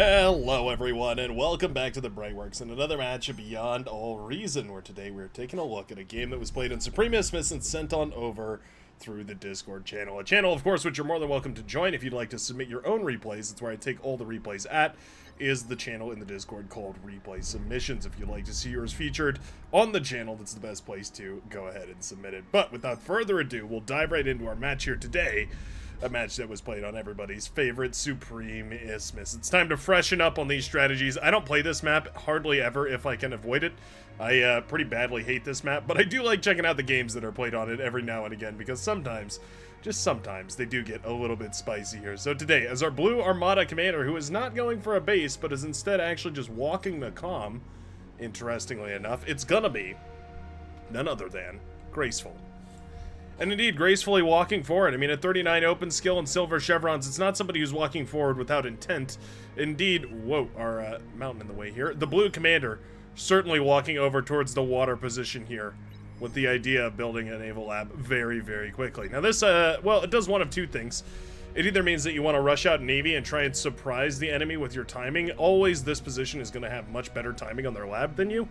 Hello everyone and welcome back to the Brightworks and another match of Beyond All Reason, where today we're taking a look at a game that was played in Supreme Isthmus and sent on over through the Discord channel. A channel, of course, which you're more than welcome to join if you'd like to submit your own replays. That's where I take all the replays at, is the channel in the Discord called Replay Submissions. If you'd like to see yours featured on the channel, that's the best place to go ahead and submit it. But without further ado, we'll dive right into our match here today. A match that was played on everybody's favorite Supreme Isthmus. It's time to freshen up on these strategies. I don't play this map hardly ever if I can avoid it. I pretty badly hate this map, but I do like checking out the games that are played on it every now and again, because sometimes, just sometimes, they do get a little bit spicy here. So today, as our Blue Armada commander, who is not going for a base, but is instead actually just walking the comm, interestingly enough, it's gonna be none other than Graceful. And indeed, gracefully walking forward. I mean, at 39 open skill and silver chevrons, it's not somebody who's walking forward without intent. Indeed, whoa, our mountain in the way here. The blue commander certainly walking over towards the water position here with the idea of building a naval lab very, very quickly. Now this, well, it does one of two things. It either means that you want to rush out Navy and try and surprise the enemy with your timing. Always this position is going to have much better timing on their lab than you.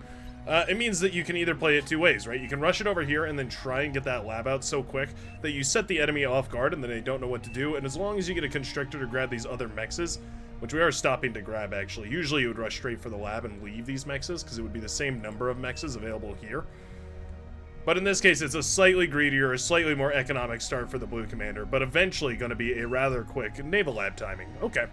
It means that you can either play it two ways, right? You can rush it over here and then try and get that lab out so quick that you set the enemy off guard and then they don't know what to do. And as long as you get a constrictor to grab these other mexes, which we are stopping to grab actually. Usually you would rush straight for the lab and leave these mexes because it would be the same number of mexes available here. But in this case, it's a slightly greedier, a slightly more economic start for the blue commander, but eventually going to be a rather quick naval lab timing. Okay.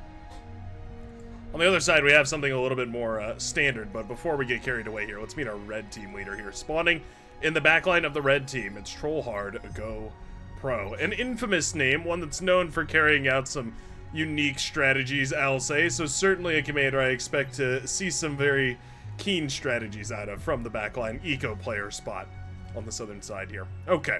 On the other side, we have something a little bit more standard, but before we get carried away here, let's meet our red team leader here. Spawning in the backline of the red team, it's Trollhard Go Pro. An infamous name, one that's known for carrying out some unique strategies, I'll say, so certainly a commander I expect to see some very keen strategies out of from the backline eco player spot on the southern side here. Okay,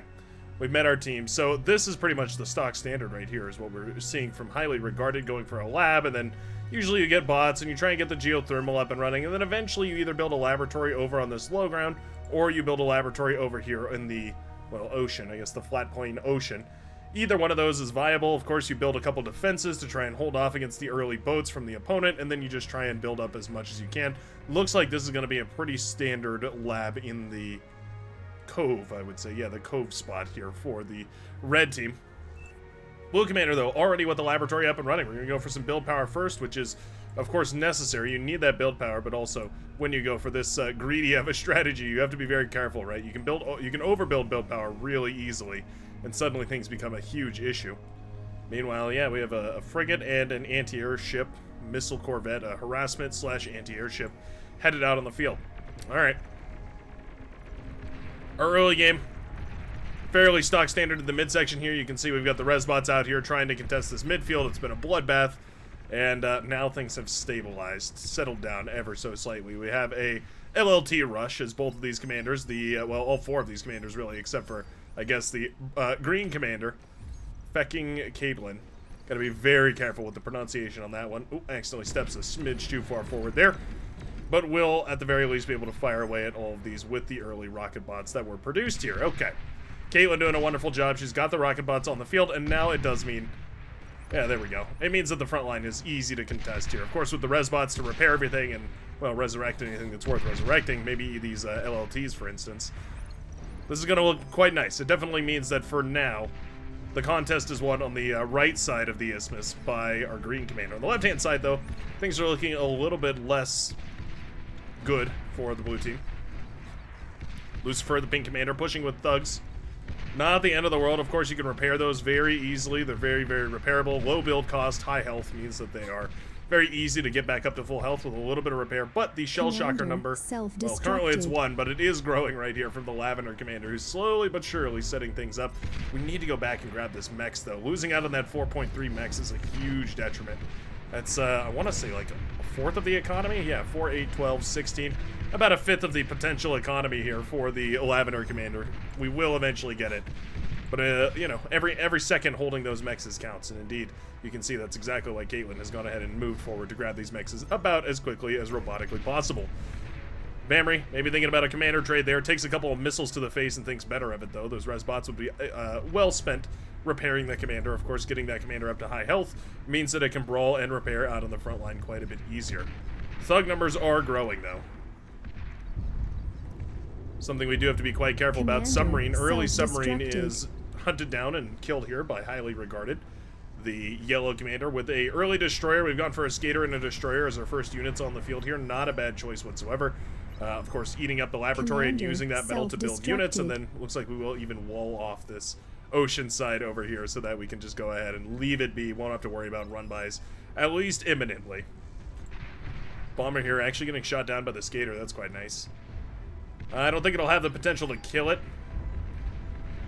we've met our team, so this is pretty much the stock standard right here is what we're seeing from highly regarded going for a lab, and then usually you get bots and you try and get the geothermal up and running, and then eventually you either build a laboratory over on this low ground, or you build a laboratory over here in the, well, ocean, I guess the flat plain ocean. Either one of those is viable. Of course, you build a couple defenses to try and hold off against the early boats from the opponent, and then you just try and build up as much as you can. Looks like this is going to be a pretty standard lab in the cove, I would say. Yeah, the cove spot here for the red team. Blue commander, though, already with the laboratory up and running. We're going to go for some build power first, which is, of course, necessary. You need that build power, but also when you go for this greedy of a strategy, you have to be very careful, right? You can overbuild build power really easily, and suddenly things become a huge issue. Meanwhile, yeah, we have a frigate and an anti-air ship, missile corvette, a harassment / anti-air ship headed out on the field. All right. Our early game, fairly stock standard in the midsection here. You can see we've got the resbots out here trying to contest this midfield. It's been a bloodbath, and now things have stabilized, settled down ever so slightly. We have a LLT rush as both of these commanders, well, all four of these commanders really, except for, I guess, the green commander, fecking Caitlin. Gotta be very careful with the pronunciation on that one. Ooh, accidentally steps a smidge too far forward there. But will, at the very least, be able to fire away at all of these with the early rocket bots that were produced here. Okay. Caitlin doing a wonderful job. She's got the rocket bots on the field, and now it does mean, yeah, there we go. It means that the front line is easy to contest here. Of course, with the res bots to repair everything and, well, resurrect anything that's worth resurrecting, maybe these LLTs, for instance. This is going to look quite nice. It definitely means that for now, the contest is won on the right side of the isthmus by our green commander. On the left-hand side, though, things are looking a little bit less good for the blue team. Lucifer, the pink commander, pushing with thugs. Not the end of the world. Of course, you can repair those very easily. They're very, very repairable. Low build cost, high health means that they are very easy to get back up to full health with a little bit of repair. But the shell shocker number, well, currently it's 1, but it is growing right here from the lavender commander, who's slowly but surely setting things up. We need to go back and grab this mex, though. Losing out on that 4.3 mex is a huge detriment. That's, I want to say, like a fourth of the economy? Yeah, 4, 8, 12, 16. About a fifth of the potential economy here for the lavender commander. We will eventually get it. But, you know, every second holding those mexes counts. And indeed, you can see that's exactly why Caitlin has gone ahead and moved forward to grab these mexes about as quickly as robotically possible. Vamry, maybe thinking about a commander trade there. Takes a couple of missiles to the face and thinks better of it, though. Those res bots would be well spent repairing the commander. Of course, getting that commander up to high health means that it can brawl and repair out on the front line quite a bit easier. Thug numbers are growing, though. Something we do have to be quite careful about. Submarine. Early submarine is hunted down and killed here by highly regarded the yellow commander with a early destroyer. We've gone for a skater and a destroyer as our first units on the field here. Not a bad choice whatsoever. Of course, eating up the laboratory and using that metal to build units, and then looks like we will even wall off this ocean side over here so that we can just go ahead and leave it be. Won't have to worry about run-bys, at least imminently. Bomber here actually getting shot down by the skater. That's quite nice. I don't think it'll have the potential to kill it,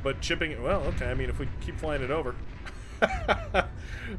but chipping, well, okay, I mean, if we keep flying it over.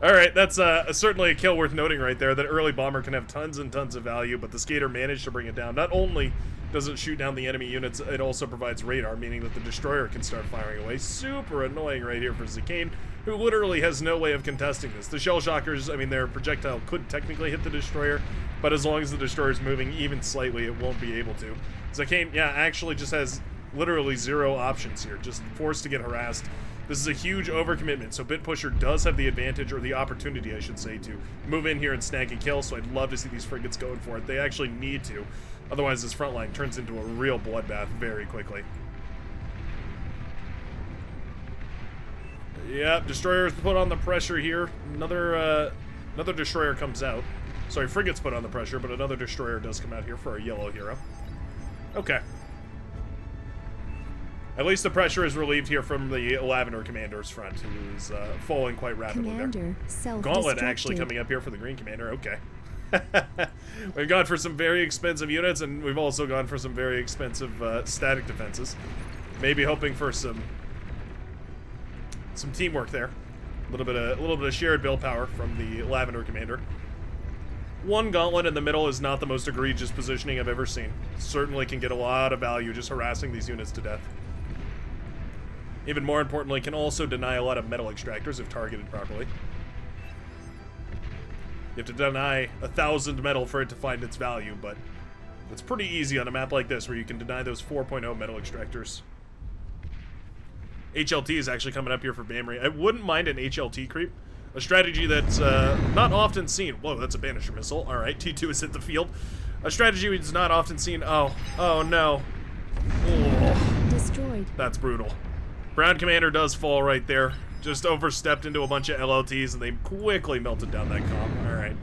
Alright, that's certainly a kill worth noting right there. That early bomber can have tons and tons of value, but the skater managed to bring it down. Not only does it shoot down the enemy units, it also provides radar, meaning that the destroyer can start firing away. Super annoying right here for Zakane, who literally has no way of contesting this. The shell shockers, I mean, their projectile could technically hit the destroyer, but as long as the destroyer is moving even slightly, it won't be able to. Zakane, yeah, actually just has literally zero options here, just forced to get harassed. This is a huge overcommitment, so Bit Pusher does have the advantage, or the opportunity, I should say, to move in here and snag and kill, so I'd love to see these frigates going for it. They actually need to, otherwise this front line turns into a real bloodbath very quickly. Yep, destroyers put on the pressure here. Another destroyer comes out. Sorry, frigates put on the pressure, but another destroyer does come out here for our yellow hero. Okay. At least the pressure is relieved here from the Lavender commander's front, who is falling quite rapidly there. Gauntlet actually coming up here for the green commander. Okay. We've gone for some very expensive units, and we've also gone for some very expensive static defenses. Maybe hoping for some teamwork there. A little bit of shared build power from the Lavender commander. One gauntlet in the middle is not the most egregious positioning I've ever seen. Certainly can get a lot of value just harassing these units to death. Even more importantly, can also deny a lot of metal extractors if targeted properly. You have to deny 1,000 metal for it to find its value, but it's pretty easy on a map like this where you can deny those 4.0 metal extractors. HLT is actually coming up here for Bamry. I wouldn't mind an HLT creep. A strategy that's not often seen. Whoa, that's a Banisher missile. Alright, T2 has hit the field. A strategy that's not often seen. Oh no. Oh, destroyed. That's brutal. Brown commander does fall right there. Just overstepped into a bunch of LLTs and they quickly melted down that comm. Alright.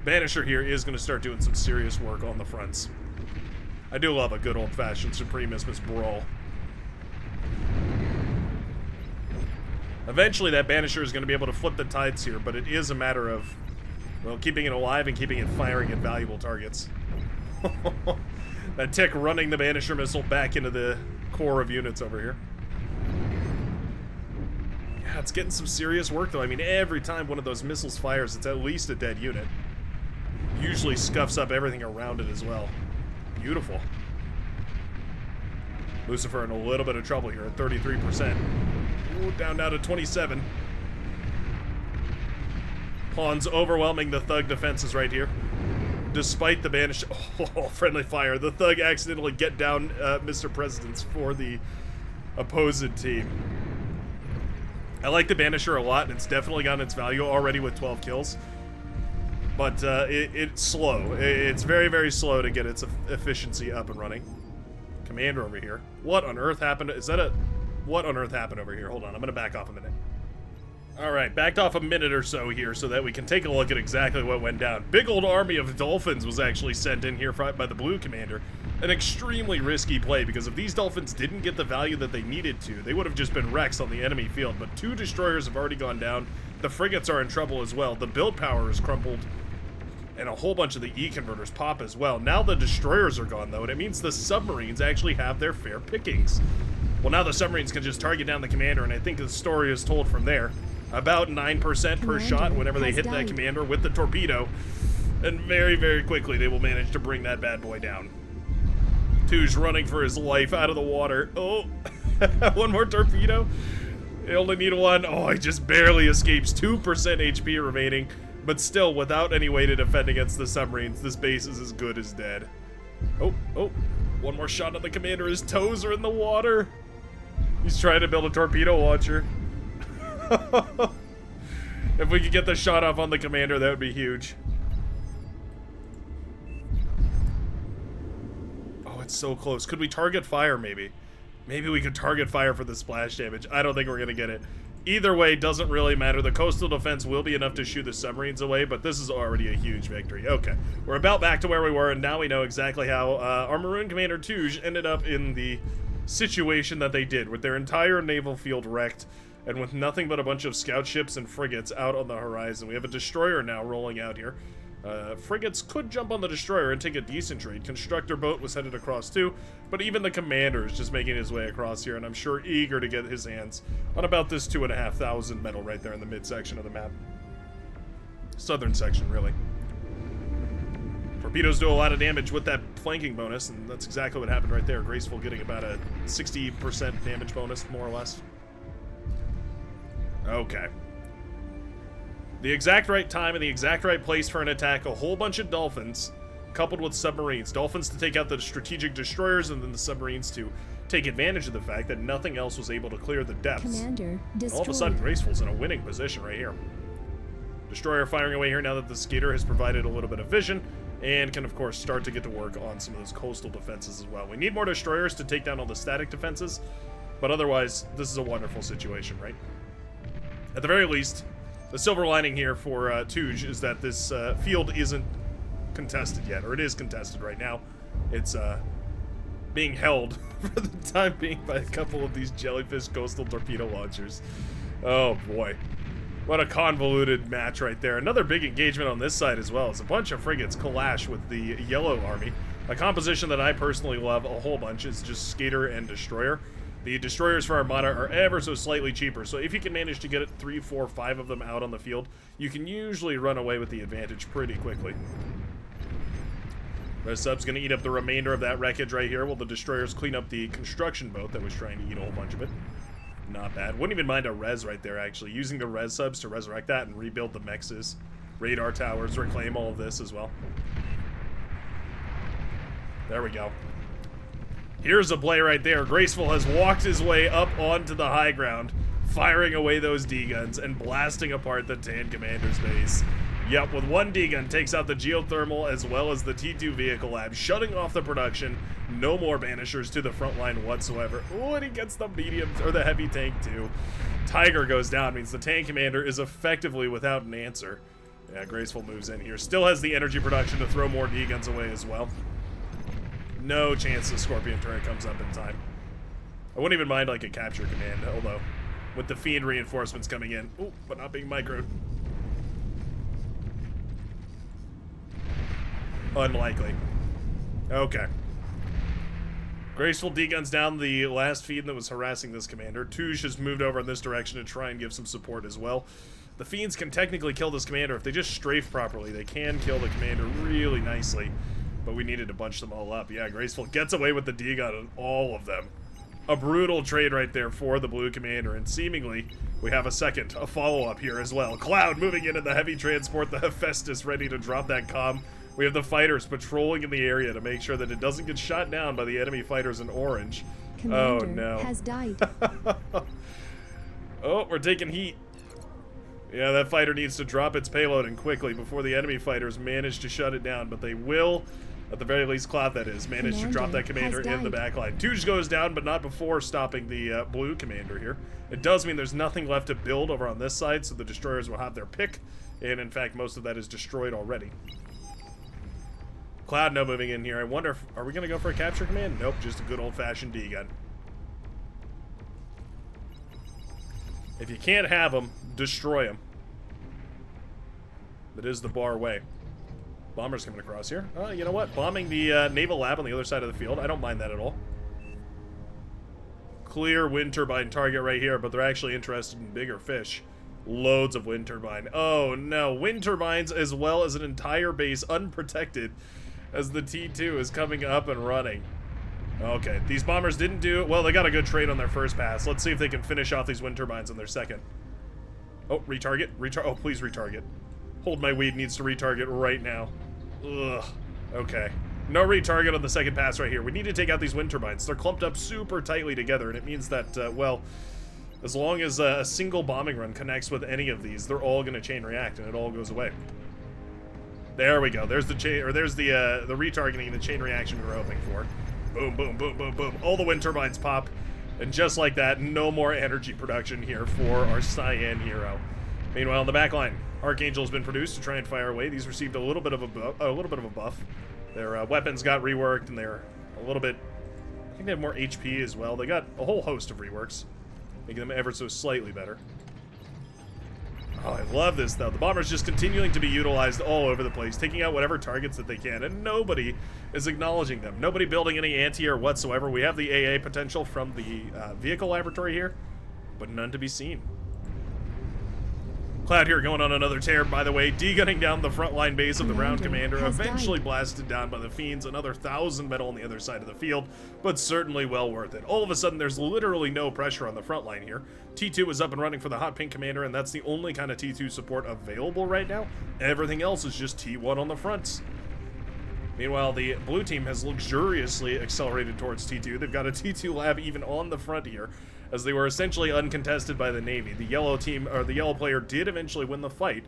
Banisher here is going to start doing some serious work on the fronts. I do love a good old-fashioned Supremacist brawl. Eventually that Banisher is going to be able to flip the tides here, but it is a matter of, well, keeping it alive and keeping it firing at valuable targets. That tick running the Banisher missile back into the core of units over here. Yeah, it's getting some serious work, though. I mean, every time one of those missiles fires, it's at least a dead unit. Usually scuffs up everything around it as well. Beautiful. Lucifer in a little bit of trouble here at 33%. Ooh, down now to 27. Pawns overwhelming the Thug defenses right here. Despite the banish... Oh, friendly fire. The Thug accidentally get down Mr. Presidents for the opposing team. I like the Banisher a lot, and it's definitely gotten its value already with 12 kills. But it's slow. It's very, very slow to get its efficiency up and running. Commander over here. What on earth happened? Is that a... What on earth happened over here? Hold on, I'm gonna back off a minute. Alright, backed off a minute or so here so that we can take a look at exactly what went down. Big old army of Dolphins was actually sent in here by the blue commander. An extremely risky play, because if these Dolphins didn't get the value that they needed to, they would have just been wrecks on the enemy field. But 2 destroyers have already gone down. The frigates are in trouble as well. The build power is crumpled. And a whole bunch of the E-converters pop as well. Now the destroyers are gone, though, and it means the submarines actually have their fair pickings. Well, now the submarines can just target down the commander, and I think the story is told from there. About 9% per shot whenever they hit that commander with the torpedo. And very, very quickly they will manage to bring that bad boy down. Two's running for his life out of the water. Oh, one more torpedo. They only need one. Oh, he just barely escapes. 2% HP remaining. But still, without any way to defend against the submarines, this base is as good as dead. Oh, one more shot on the commander. His toes are in the water. He's trying to build a torpedo launcher. If we could get the shot off on the commander, that would be huge. Oh, it's so close. Could we target fire, maybe? Maybe we could target fire for the splash damage. I don't think we're going to get it. Either way, doesn't really matter. The coastal defense will be enough to shoo the submarines away, but this is already a huge victory. Okay, we're about back to where we were, and now we know exactly how our Maroon Commander Touge ended up in the situation that they did, with their entire naval field wrecked, and with nothing but a bunch of scout ships and frigates out on the horizon. We have a destroyer now rolling out here. Frigates could jump on the destroyer and take a decent trade. Constructor boat was headed across too, but even the commander is just making his way across here, and I'm sure eager to get his hands on about this 2,500 metal right there in the midsection of the map. Southern section, really. Torpedoes do a lot of damage with that flanking bonus, and that's exactly what happened right there. Graceful getting about a 60% damage bonus, more or less. Okay. The exact right time and the exact right place for an attack, a whole bunch of dolphins coupled with submarines. Dolphins to take out the strategic destroyers, and then the submarines to take advantage of the fact that nothing else was able to clear the depths. Commander destroyed. All of a sudden, Graceful's in a winning position right here. Destroyer firing away here now that the skater has provided a little bit of vision, and can, of course, start to get to work on some of those coastal defenses as well. We need more destroyers to take down all the static defenses, but otherwise, this is a wonderful situation, right? At the very least, the silver lining here for Touge is that this field isn't contested yet, or it is contested right now. It's being held for the time being by a couple of these jellyfish coastal torpedo launchers. Oh boy. What a convoluted match right there. Another big engagement on this side as well. It's a bunch of frigates clash with the yellow army. A composition that I personally love a whole bunch is just skater and destroyer. The destroyers for Armada are ever so slightly cheaper, so if you can manage to get 3, 4, 5 of them out on the field, you can usually run away with the advantage pretty quickly. Res Sub's going to eat up the remainder of that wreckage right here, while the destroyers clean up the construction boat that was trying to eat a whole bunch of it. Not bad. Wouldn't even mind a res right there, actually. Using the res subs to resurrect that and rebuild the mexes, radar towers, reclaim all of this as well. There we go. Here's a play right there. Graceful has walked his way up onto the high ground, firing away those D-guns and blasting apart the Tan Commander's base. Yep, with one D-gun takes out the geothermal as well as the T2 vehicle lab, shutting off the production. No more banishers to the front line whatsoever. Ooh, and he gets the medium, or the heavy tank too. Tiger goes down, means the Tank Commander is effectively without an answer. Yeah, Graceful moves in here. Still has the energy production to throw more D-guns away as well. No chance the Scorpion turret comes up in time. I wouldn't even mind like a capture command, although with the Fiend reinforcements coming in. Ooh, but not being microed. Unlikely. Okay. Graceful D-guns down the last Fiend that was harassing this commander. Touge has moved over in this direction to try and give some support as well. The Fiends can technically kill this commander. If they just strafe properly, they can kill the commander really nicely. But we needed to bunch them all up. Yeah, Graceful gets away with the D-gun on all of them. A brutal trade right there for the blue commander, and seemingly we have a follow-up here as well. Cloud moving into the heavy transport, the Hephaestus ready to drop that comm. We have the fighters patrolling in the area to make sure that it doesn't get shot down by the enemy fighters in orange. Commander oh no. has died. Oh, we're taking heat. Yeah, that fighter needs to drop its payload and quickly before the enemy fighters manage to shut it down, but they will, at the very least, Cloud that is, manage to drop that commander in the back line. Touge goes down, but not before stopping the blue commander here. It does mean there's nothing left to build over on this side, so the destroyers will have their pick, and in fact, most of that is destroyed already. Cloud no moving in here. I wonder if, are we going to go for a capture command? Nope, just a good old-fashioned D-gun. If you can't have them, destroy them. That is the bar way. Bombers coming across here. You know what? Bombing the naval lab on the other side of the field. I don't mind that at all. Clear wind turbine target right here, but they're actually interested in bigger fish. Loads of wind turbine. Oh no, wind turbines as well as an entire base unprotected as the T2 is coming up and running. Okay, these bombers didn't do it. Well, they got a good trade on their first pass. Let's see if they can finish off these wind turbines on their second. Oh, retarget. Oh, please retarget. Hold my weed needs to retarget right now. Ugh. Okay. No retarget on the second pass right here. We need to take out these wind turbines. They're clumped up super tightly together, and it means that, well, As long as a single bombing run connects with any of these, they're all going to chain react, and it all goes away. There we go. There's the chain, or there's the retargeting, the chain reaction we were hoping for. Boom, boom, boom, boom, boom. All the wind turbines pop, and just like that, no more energy production here for our Cyan hero. Meanwhile, in the back line, Archangel has been produced to try and fire away. These received a little bit of a buff. Their weapons got reworked, and they're a little bit. I think they have more HP as well. They got a whole host of reworks, making them ever so slightly better. Oh, I love this, though. The bomber's just continuing to be utilized all over the place, taking out whatever targets that they can, and nobody is acknowledging them. Nobody building any anti-air whatsoever. We have the AA potential from the vehicle laboratory here, but none to be seen. Cloud here going on another tear, by the way, de-gunning down the frontline base of the round commander, eventually blasted down by the fiends, another 1,000 metal on the other side of the field, but certainly well worth it. All of a sudden, there's literally no pressure on the front line here. T2 is up and running for the hot pink commander, and that's the only kind of T2 support available right now. Everything else is just T1 on the fronts. Meanwhile, the blue team has luxuriously accelerated towards T2. They've got a T2 lab even on the front here, as they were essentially uncontested by the Navy. The yellow team, or the yellow player, did eventually win the fight,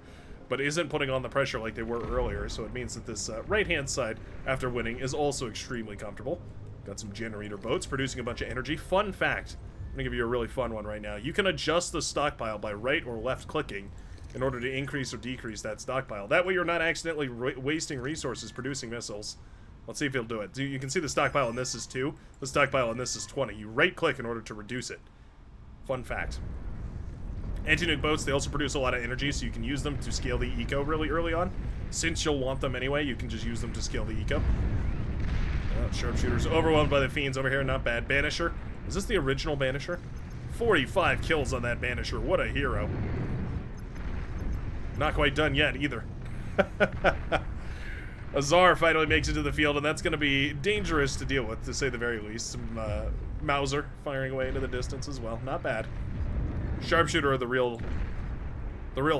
but isn't putting on the pressure like they were earlier, so it means that this right-hand side, after winning, is also extremely comfortable. Got some generator boats producing a bunch of energy. Fun fact, I'm gonna give you a really fun one right now. You can adjust the stockpile by right or left clicking in order to increase or decrease that stockpile. That way you're not accidentally wasting resources producing missiles. Let's see if he'll do it. You can see the stockpile on this is 2. The stockpile on this is 20. You right-click in order to reduce it. Fun fact. Anti-nuke boats, they also produce a lot of energy, so you can use them to scale the eco really early on. Since you'll want them anyway, you can just use them to scale the eco. Sharpshooter's overwhelmed by the fiends over here. Not bad. Banisher. Is this the original Banisher? 45 kills on that Banisher. What a hero. Not quite done yet, either. Azar finally makes it to the field, and that's going to be dangerous to deal with, to say the very least. Some Mauser firing away into the distance as well. Not bad. Sharpshooter are the real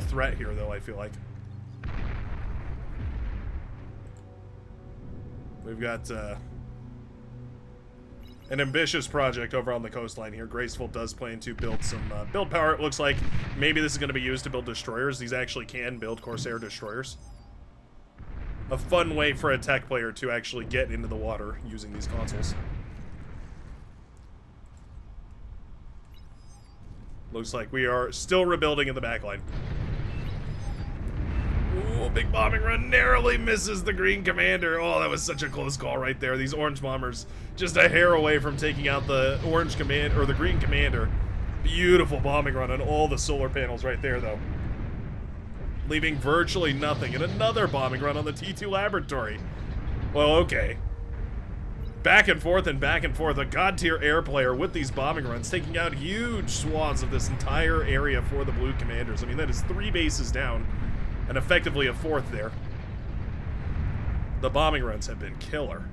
threat here, though, I feel like. We've got an ambitious project over on the coastline here. Graceful does plan to build some build power. It looks like maybe this is going to be used to build destroyers. These actually can build Corsair destroyers. A fun way for a tech player to actually get into the water using these consoles. Looks like we are still rebuilding in the backline. Ooh, big bombing run narrowly misses the green commander. Oh, that was such a close call right there. These orange bombers just a hair away from taking out the orange command or the green commander. Beautiful bombing run on all the solar panels right there, though. Leaving virtually nothing, and another bombing run on the T2 laboratory. Well, okay. Back and forth and back and forth. A god-tier air player with these bombing runs, taking out huge swaths of this entire area for the blue commanders. I mean, that is 3 bases down, and effectively a 4th there. The bombing runs have been killer.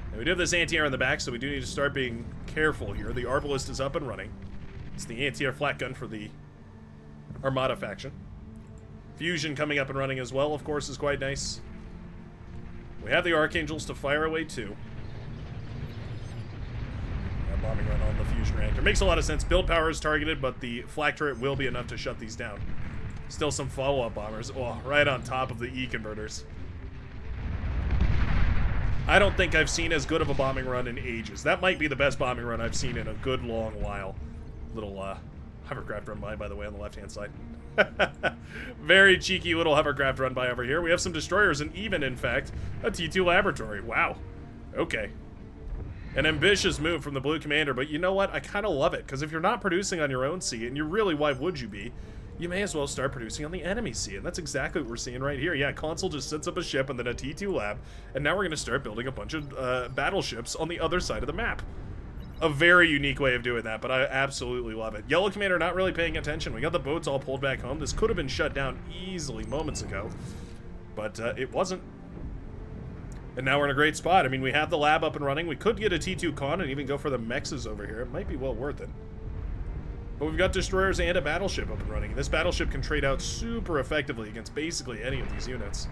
And we do have this anti-air in the back, so we do need to start being careful here. The Arbalist is up and running. It's the anti-air flat gun for the Armada faction. Fusion coming up and running as well, of course, is quite nice. We have the Archangels to fire away too. That bombing run on the fusion reactor makes a lot of sense. Build power is targeted, but the flak turret will be enough to shut these down. Still some follow-up bombers. Oh, right on top of the E-converters. I don't think I've seen as good of a bombing run in ages. That might be the best bombing run I've seen in a good long while. Little hovercraft run by the way, on the left-hand side. Very cheeky little hovercraft run by over here. We have some destroyers and even, in fact, a T2 laboratory. Wow. Okay. An ambitious move from the blue commander, but you know what? I kind of love it, because if you're not producing on your own sea, and why would you be? You may as well start producing on the enemy sea, and that's exactly what we're seeing right here. Yeah, Console just sets up a ship and then a T2 lab, and now we're going to start building a bunch of battleships on the other side of the map. A very unique way of doing that, but I absolutely love it. Yellow Commander not really paying attention. We got the boats all pulled back home. This could have been shut down easily moments ago, but it wasn't. And now we're in a great spot. I mean, we have the lab up and running. We could get a T2 con and even go for the mexes over here. It might be well worth it. But we've got destroyers and a battleship up and running. And this battleship can trade out super effectively against basically any of these units.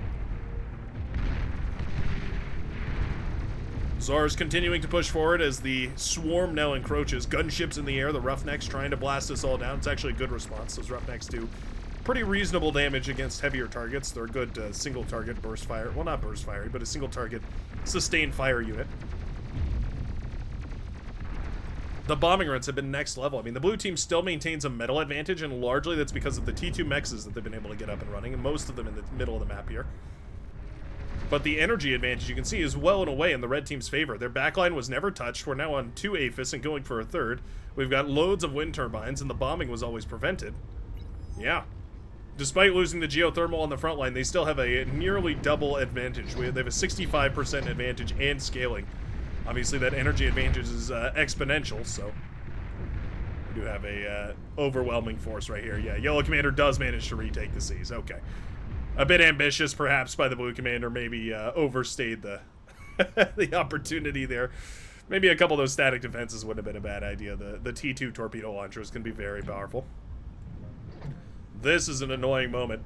Czar's continuing to push forward as the swarm now encroaches. Gunships in the air, the Roughnecks trying to blast us all down. It's actually a good response. Those Roughnecks do pretty reasonable damage against heavier targets. They're a good single target burst fire. Well, not burst fire, but a single target sustained fire unit. The bombing runs have been next level. I mean, the blue team still maintains a metal advantage, and largely that's because of the T2 mexes that they've been able to get up and running, and most of them in the middle of the map here. But the energy advantage, you can see, is well and away in the red team's favor. Their backline was never touched. We're now on 2 APHIS and going for a 3rd. We've got loads of wind turbines, and the bombing was always prevented. Yeah. Despite losing the geothermal on the front line, they still have a nearly double advantage. They have a 65% advantage and scaling. Obviously, that energy advantage is exponential, so we do have a overwhelming force right here. Yeah, Yellow Commander does manage to retake the seas. Okay. A bit ambitious, perhaps, by the Blue Commander. Maybe overstayed the the opportunity there. Maybe a couple of those static defenses wouldn't have been a bad idea. The T2 torpedo launchers can be very powerful. This is an annoying moment.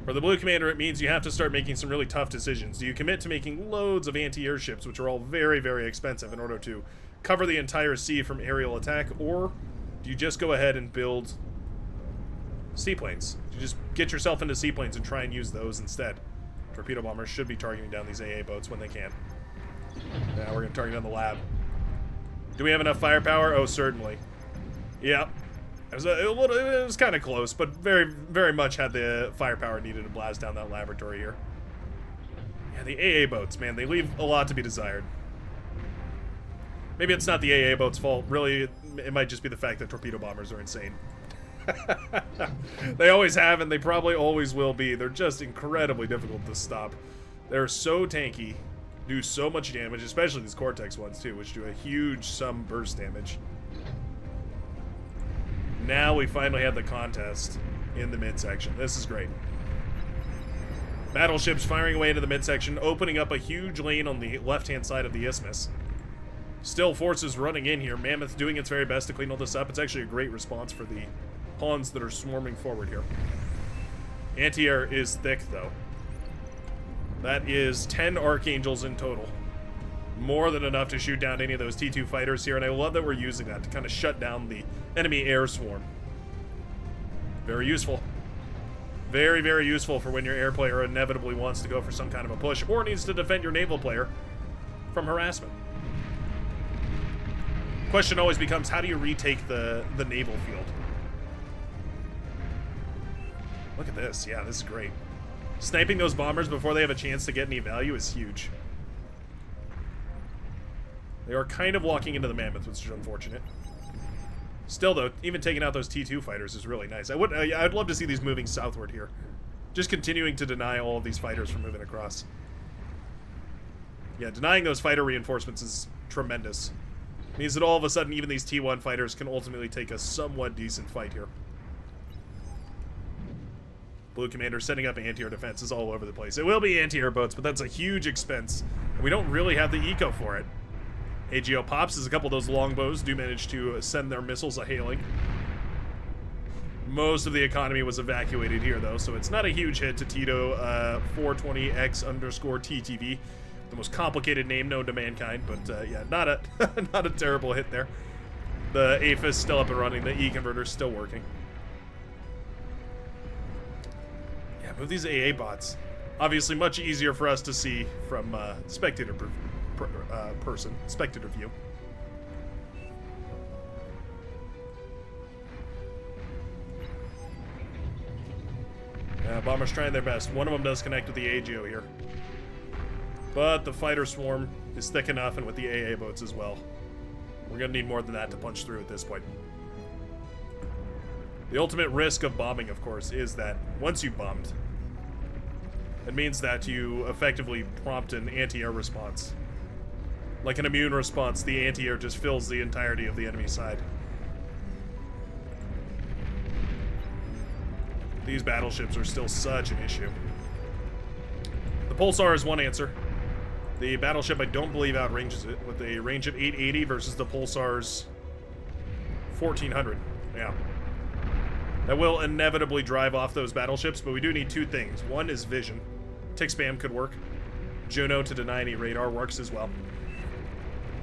For the Blue Commander, it means you have to start making some really tough decisions. Do you commit to making loads of anti-airships, which are all very, very expensive, in order to cover the entire sea from aerial attack, or do you just go ahead and build seaplanes? You just get yourself into seaplanes and try and use those instead. Torpedo bombers should be targeting down these AA boats when they can. Now we're going to target down the lab. Do we have enough firepower? Oh, certainly. Yep. It was kind of close, but very, very much had the firepower needed to blast down that laboratory here. Yeah, the AA boats, man, they leave a lot to be desired. Maybe it's not the AA boats' fault. Really, it might just be the fact that torpedo bombers are insane. They always have, and they probably always will be. They're just incredibly difficult to stop. They're so tanky, do so much damage, especially these Cortex ones, too, which do a huge sum burst damage. Now we finally have the contest in the midsection. This is great. Battleships firing away into the midsection, opening up a huge lane on the left-hand side of the isthmus. Still forces running in here. Mammoth doing its very best to clean all this up. It's actually a great response for the pawns that are swarming forward here. Anti-air is thick, though. That is 10 Archangels in total. More than enough to shoot down any of those T2 fighters here, and I love that we're using that to kind of shut down the enemy air swarm. Very useful. Very, very useful for when your air player inevitably wants to go for some kind of a push or needs to defend your naval player from harassment. Question always becomes, how do you retake the naval field? Look at this. Yeah, this is great. Sniping those bombers before they have a chance to get any value is huge. They are kind of walking into the Mammoth, which is unfortunate. Still, though, even taking out those T2 fighters is really nice. I'd love to see these moving southward here. Just continuing to deny all of these fighters from moving across. Yeah, denying those fighter reinforcements is tremendous. It means that all of a sudden, even these T1 fighters can ultimately take a somewhat decent fight here. Blue Commander setting up anti-air defenses all over the place. It will be anti-air boats, but that's a huge expense. And we don't really have the eco for it. AGO pops as a couple of those longbows do manage to send their missiles a-hailing. Most of the economy was evacuated here, though, so it's not a huge hit to Tito 420X_TTV. The most complicated name known to mankind, but yeah, not a not a terrible hit there. The APHIS still up and running, the E-converter's still working. Yeah, move these AA bots. Obviously much easier for us to see from spectator view. Bombers trying their best. One of them does connect with the AGO here. But the fighter swarm is thick enough, and with the AA boats as well. We're going to need more than that to punch through at this point. The ultimate risk of bombing, of course, is that once you've bombed, it means that you effectively prompt an anti-air response. Like an immune response, the anti-air just fills the entirety of the enemy side. These battleships are still such an issue. The Pulsar is one answer. The battleship, I don't believe, outranges it with a range of 880 versus the Pulsar's 1400. Yeah. That will inevitably drive off those battleships, but we do need two things. One is vision. Tick spam could work. Juno to deny any radar works as well.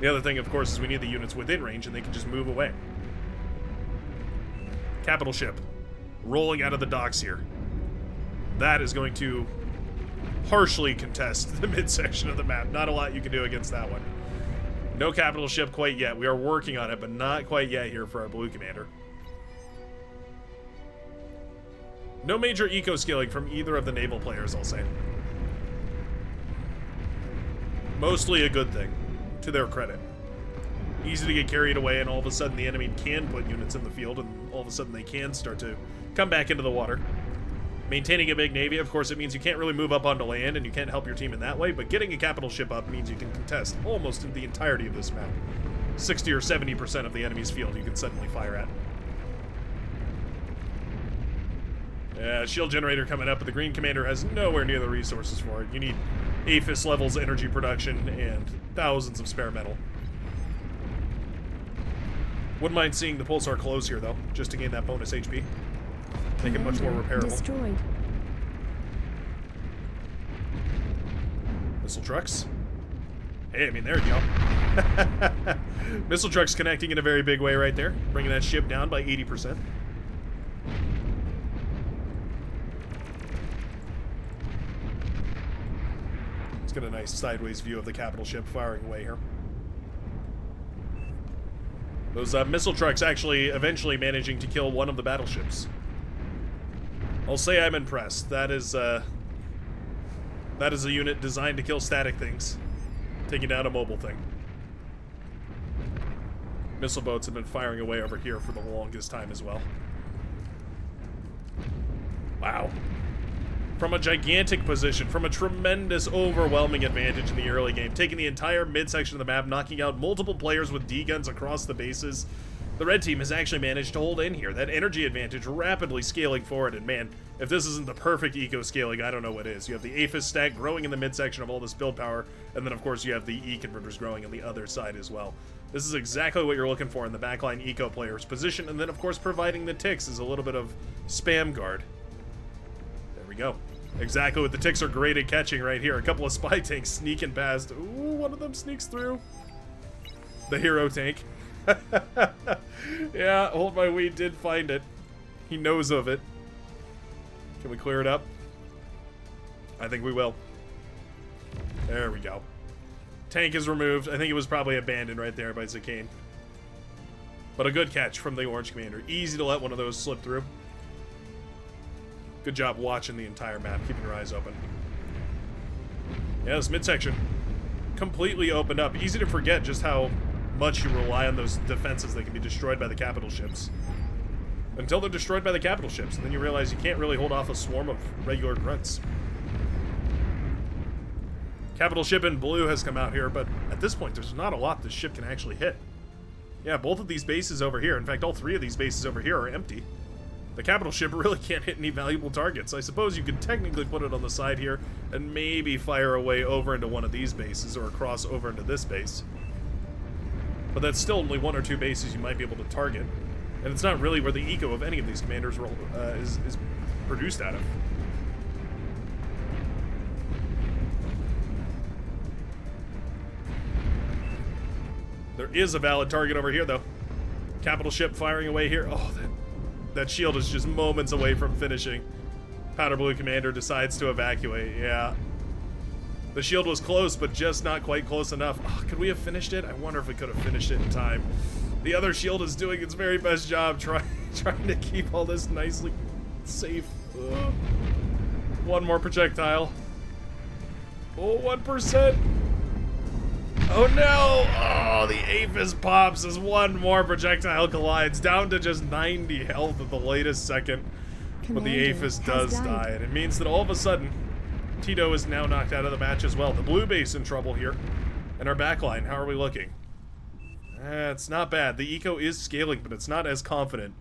The other thing, of course, is we need the units within range, and they can just move away. Capital ship. Rolling out of the docks here. That is going to harshly contest the midsection of the map. Not a lot you can do against that one. No capital ship quite yet. We are working on it, but not quite yet here for our blue commander. No major eco-scaling from either of the naval players, I'll say. Mostly a good thing, to their credit. Easy to get carried away, and all of a sudden the enemy can put units in the field, and all of a sudden they can start to come back into the water. Maintaining a big navy, of course, it means you can't really move up onto land, and you can't help your team in that way, but getting a capital ship up means you can contest almost the entirety of this map. 60 or 70% of the enemy's field you can suddenly fire at. Shield generator coming up, but the green commander has nowhere near the resources for it. You need APHIS levels energy production and thousands of spare metal. Wouldn't mind seeing the pulsar close here, though, just to gain that bonus HP. Make it much more repairable. Destroyed. Missile trucks. Hey, I mean, there you go. Missile trucks connecting in a very big way right there, bringing that ship down by 80%. Let's get a nice sideways view of the capital ship firing away here. Those missile trucks actually eventually managing to kill one of the battleships. I'll say I'm impressed. That is a unit designed to kill static things, taking down a mobile thing. Missile boats have been firing away over here for the longest time as well. Wow. From a gigantic position, from a tremendous, overwhelming advantage in the early game, taking the entire midsection of the map, knocking out multiple players with D-guns across the bases, the red team has actually managed to hold in here. That energy advantage rapidly scaling forward, and man, if this isn't the perfect eco-scaling, I don't know what is. You have the APHIS stack growing in the midsection of all this build power, and then of course you have the E-converters growing on the other side as well. This is exactly what you're looking for in the backline eco player's position, and then of course providing the ticks is a little bit of spam guard. There we go. Exactly what the ticks are great at catching right here. A couple of spy tanks sneaking past. Ooh, one of them sneaks through. The hero tank. Yeah, Hold My Weed did find it. He knows of it. Can we clear it up? I think we will. There we go. Tank is removed. I think it was probably abandoned right there by Zakane. But a good catch from the orange commander. Easy to let one of those slip through. Good job watching the entire map, keeping your eyes open. Yeah, this midsection completely opened up. Easy to forget just how much you rely on those defenses that can be destroyed by the capital ships. Until they're destroyed by the capital ships, and then you realize you can't really hold off a swarm of regular grunts. Capital ship in blue has come out here, but at this point there's not a lot this ship can actually hit. Yeah, both of these bases over here, in fact all three of these bases over here are empty. The capital ship really can't hit any valuable targets. I suppose you could technically put it on the side here and maybe fire away over into one of these bases or across over into this base. But that's still only one or two bases you might be able to target. And it's not really where the eco of any of these commanders is produced out of. There is a valid target over here, though. Capital ship firing away here. Oh, that shield is just moments away from finishing. Powder blue commander decides to evacuate. Yeah. The shield was close, but just not quite close enough. Oh, could we have finished it? I wonder if we could have finished it in time. The other shield is doing its very best job trying to keep all this nicely safe. Ugh. One more projectile. Oh, 1%. Oh no! Oh, the APHIS pops as one more projectile collides, down to just 90 health at the latest second. But the APHIS does die, and it means that all of a sudden, Tito is now knocked out of the match as well. The blue base in trouble here. And our backline, how are we looking? It's not bad. The eco is scaling, but it's not as confident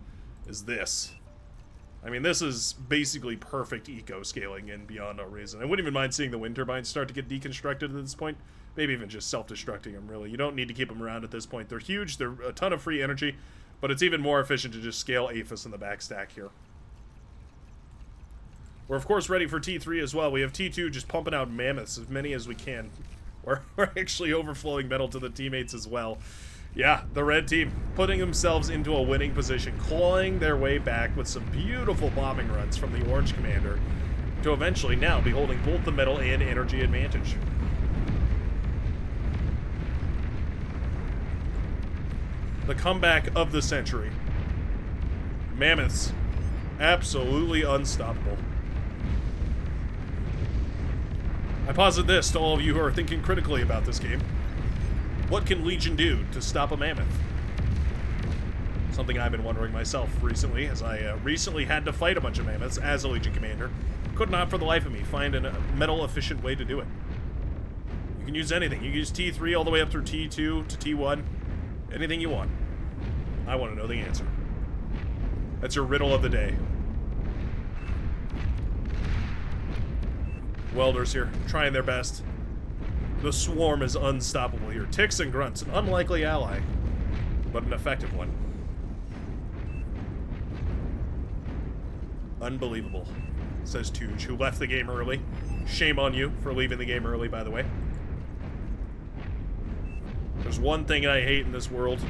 as this. I mean, this is basically perfect eco scaling and beyond no reason. I wouldn't even mind seeing the wind turbines start to get deconstructed at this point. Maybe even just self-destructing them, really. You don't need to keep them around at this point. They're huge, they're a ton of free energy, but it's even more efficient to just scale APHIS in the back stack here. We're, of course, ready for T3 as well. We have T2 just pumping out mammoths, as many as we can. We're actually overflowing metal to the teammates as well. Yeah, the red team putting themselves into a winning position, clawing their way back with some beautiful bombing runs from the orange commander to eventually now be holding both the metal and energy advantage. The comeback of the century. Mammoths, absolutely unstoppable. I posit this to all of you who are thinking critically about this game. What can Legion do to stop a mammoth? Something I've been wondering myself recently, as I recently had to fight a bunch of mammoths as a Legion commander. Could not for the life of me find a metal-efficient way to do it. You can use anything. You can use T3 all the way up through T2 to T1. Anything you want. I want to know the answer. That's your riddle of the day. Welders here, trying their best. The swarm is unstoppable here. Ticks and grunts, an unlikely ally, but an effective one. Unbelievable, says Tooge, who left the game early. Shame on you for leaving the game early, by the way. There's one thing I hate in this world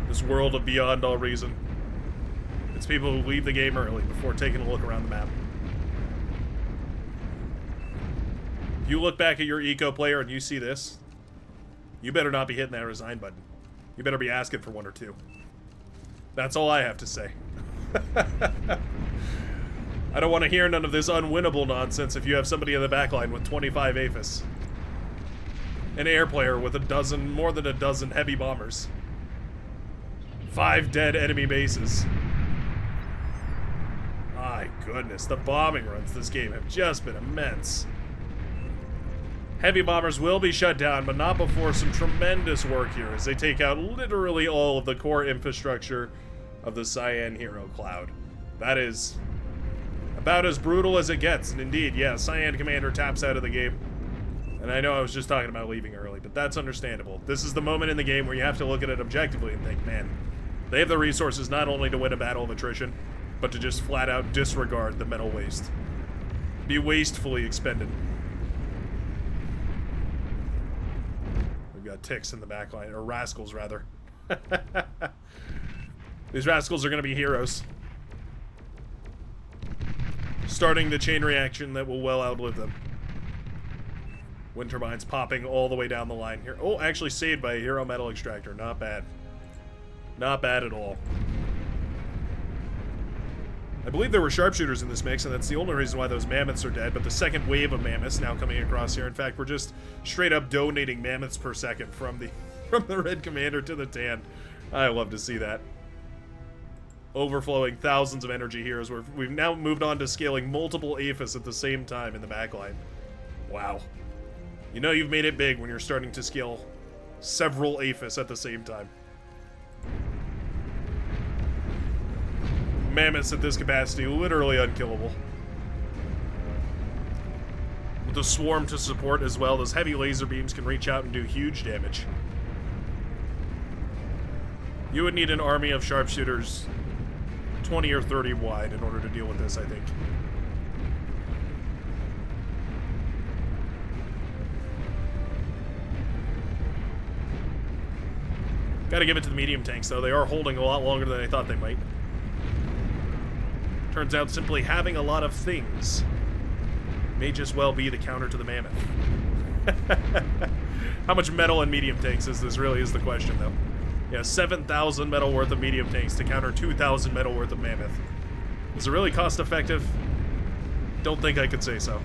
of beyond all reason. It's people who leave the game early before taking a look around the map. If you look back at your eco player and you see this, you better not be hitting that resign button. You better be asking for one or two. That's all I have to say. I don't want to hear none of this unwinnable nonsense if you have somebody in the backline with 25 APHIS. An air player with more than a dozen heavy bombers. 5 dead enemy bases. My goodness, the bombing runs this game have just been immense. Heavy bombers will be shut down, but not before some tremendous work here as they take out literally all of the core infrastructure of the Cyan Hero Cloud. That is about as brutal as it gets, and indeed, yeah, Cyan Commander taps out of the game. And I know I was just talking about leaving early, but that's understandable. This is the moment in the game where you have to look at it objectively and think, man, they have the resources not only to win a battle of attrition, but to just flat out disregard the metal waste. Be wastefully expended. We've got ticks in the backline, or rascals rather. These rascals are going to be heroes. Starting the chain reaction that will well outlive them. Wind turbines popping all the way down the line here. Oh, actually saved by a hero metal extractor. Not bad. Not bad at all. I believe there were sharpshooters in this mix, and that's the only reason why those mammoths are dead, but the second wave of mammoths now coming across here. In fact, we're just straight up donating mammoths per second from the red commander to the tan. I love to see that. Overflowing thousands of energy here as we've now moved on to scaling multiple APHIS at the same time in the backline. Wow. You know you've made it big when you're starting to scale several APHIS at the same time. Mammoths at this capacity, literally unkillable. With the swarm to support as well, those heavy laser beams can reach out and do huge damage. You would need an army of sharpshooters 20 or 30 wide in order to deal with this, I think. Gotta give it to the medium tanks, though. They are holding a lot longer than I thought they might. Turns out simply having a lot of things may just well be the counter to the mammoth. How much metal in medium tanks is this really is the question, though. Yeah, 7,000 metal worth of medium tanks to counter 2,000 metal worth of mammoth. Is it really cost effective? Don't think I could say so.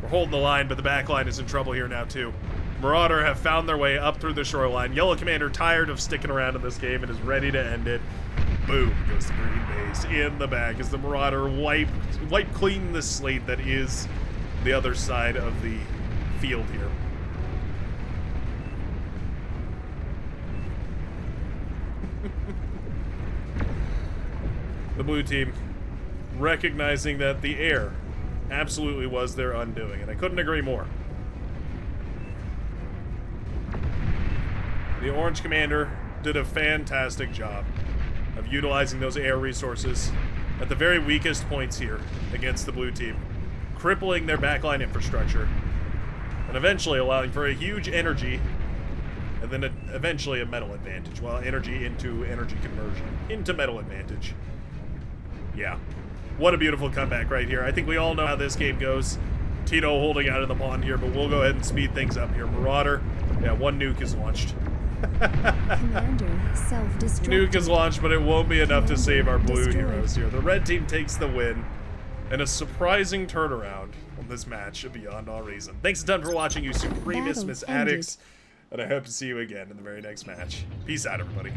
We're holding the line, but the back line is in trouble here now, too. Marauder have found their way up through the shoreline. Yellow Commander tired of sticking around in this game and is ready to end it. Boom goes the green base in the bag as the Marauder wipe clean the slate that is the other side of the field here. The blue team recognizing that the air absolutely was their undoing, and I couldn't agree more. The orange commander did a fantastic job of utilizing those air resources at the very weakest points here against the blue team. crippling their backline infrastructure, and eventually allowing for a huge energy, and then eventually a metal advantage. Well, energy into energy conversion, into metal advantage. Yeah. What a beautiful comeback right here. I think we all know how this game goes. Tito holding out in the pond here, but we'll go ahead and speed things up here. Marauder. Yeah, one nuke is launched. Commander, self-destruct. Nuke is launched, but it won't be enough to save our blue heroes here. The red team takes the win, and a surprising turnaround on this match beyond all reason. Thanks a ton for watching, you supremist Miss Addicts, and I hope to see you again in the very next match. Peace out, everybody.